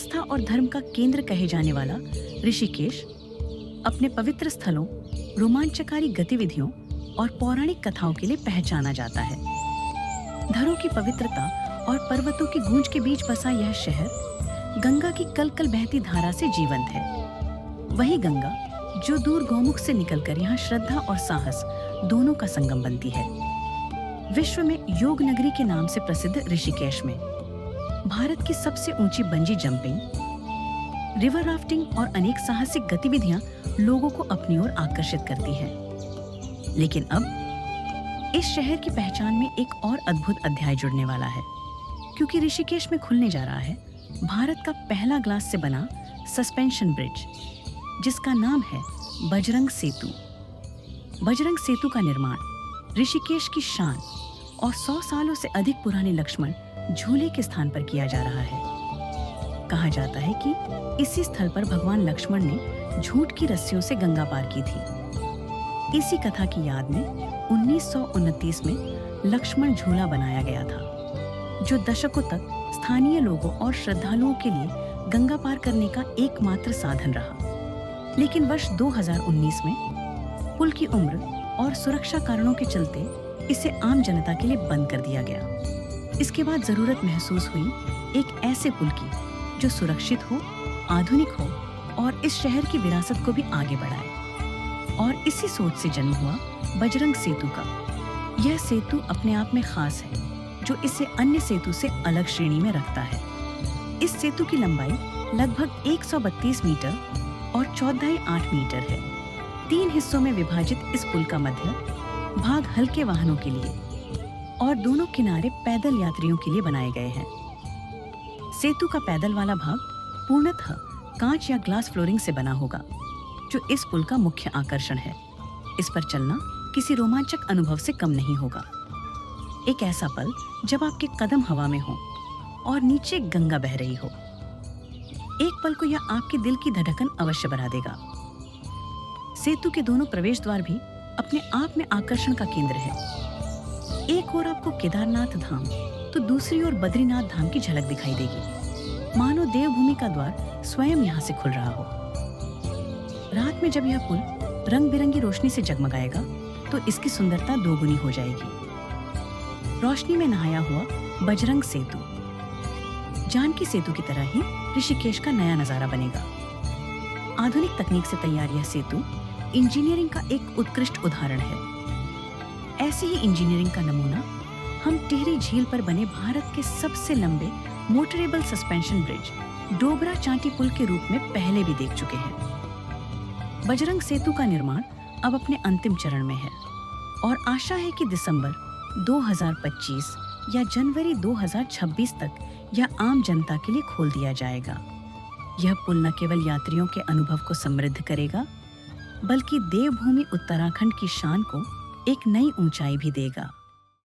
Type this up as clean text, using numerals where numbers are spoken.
आस्था और धर्म का केंद्र कहे जाने वाला ऋषिकेश अपने पवित्र स्थलों, रोमांचकारी गतिविधियों और पौराणिक कथाओं के लिए पहचाना जाता है। धरों की पवित्रता और पर्वतों की गूंज के बीच बसा यह शहर गंगा की कल-कल बहती धारा से जीवंत है। वही गंगा जो दूर गौमुख से निकलकर यहाँ श्रद्धा और साहस दोनों का संगम बनती है। विश्व में योग नगरी के नाम से प्रसिद्ध ऋषिकेश में भारत की सबसे ऊंची बंजी जंपिंग, रिवर राफ्टिंग और अनेक साहसिक गतिविधियां लोगों को अपनी ओर आकर्षित करती हैं। लेकिन अब इस शहर की पहचान में एक और अद्भुत अध्याय जुड़ने वाला है, क्योंकि ऋषिकेश में खुलने जा रहा है भारत का पहला ग्लास से बना सस्पेंशन ब्रिज, जिसका नाम है बजरंग सेतु। बजरंग सेतु का निर्माण ऋषिकेश की शान और 100 सालों से अधिक पुराने लक्ष्मण झूले के स्थान पर किया जा रहा है। कहा जाता है कि इसी स्थल पर भगवान लक्ष्मण ने झूठ की रस्सियों से गंगा पार की थी। इसी कथा की याद में 1929 में लक्ष्मण झूला बनाया गया था, जो दशकों तक स्थानीय लोगों और श्रद्धालुओं के लिए गंगा पार करने का एकमात्र साधन रहा। लेकिन वर्ष 2019 में पुल की उम्र और सुरक्षा कारणों के चलते इसे आम जनता के लिए बंद कर दिया गया। इसके बाद जरूरत महसूस हुई एक ऐसे पुल की जो सुरक्षित हो, आधुनिक हो और इस शहर की विरासत को भी आगे बढ़ाए। और इसी सोच से जन्म हुआ बजरंग सेतु का। यह सेतु अपने आप में खास है, जो इसे अन्य सेतु से अलग श्रेणी में रखता है। इस सेतु की लंबाई लगभग 132 मीटर और चौड़ाई 8 मीटर है। 3 हिस्सों में विभाजित इस पुल का मध्य भाग हल्के वाहनों के लिए और दोनों किनारे पैदल यात्रियों के लिए बनाए गए हैं। सेतु का पैदल वाला भाग पूर्णतः कांच या ग्लास फ्लोरिंग से बना होगा, जो इस पुल का मुख्य आकर्षण है। इस पर चलना किसी रोमांचक अनुभव से कम नहीं होगा। एक ऐसा पल जब आपके कदम हवा में हो और नीचे गंगा बह रही हो। एक पल को यह आपके दिल की धड़कन अवश्य बढ़ा देगा। सेतु के दोनों प्रवेश द्वार भी अपने आप में आकर्षण का केंद्र है। एक ओर आपको केदारनाथ धाम तो दूसरी ओर बद्रीनाथ धाम की झलक दिखाई देगी, मानो देवभूमि का द्वार स्वयं यहाँ से खुल रहा हो। रात में जब यह पुल रंग बिरंगी रोशनी से जगमगाएगा तो इसकी सुंदरता दोगुनी हो जाएगी। रोशनी में नहाया हुआ बजरंग सेतु जानकी सेतु की तरह ही ऋषिकेश का नया नजारा बनेगा। आधुनिक तकनीक से तैयार यह सेतु इंजीनियरिंग का एक उत्कृष्ट उदाहरण है। ऐसी ही इंजीनियरिंग का नमूना हम टिहरी झील पर बने भारत के सबसे लंबे मोटरेबल सस्पेंशन ब्रिज डोबरा चांटी पुल के रूप में पहले भी देख चुके हैं। बजरंग सेतु का निर्माण अब अपने अंतिम चरण में है और आशा है कि दिसंबर 2025 या जनवरी 2026 तक यह आम जनता के लिए खोल दिया जाएगा। यह पुल न केवल यात्रियों के अनुभव को समृद्ध करेगा, बल्कि देवभूमि उत्तराखंड की शान को एक नई ऊंचाई भी देगा।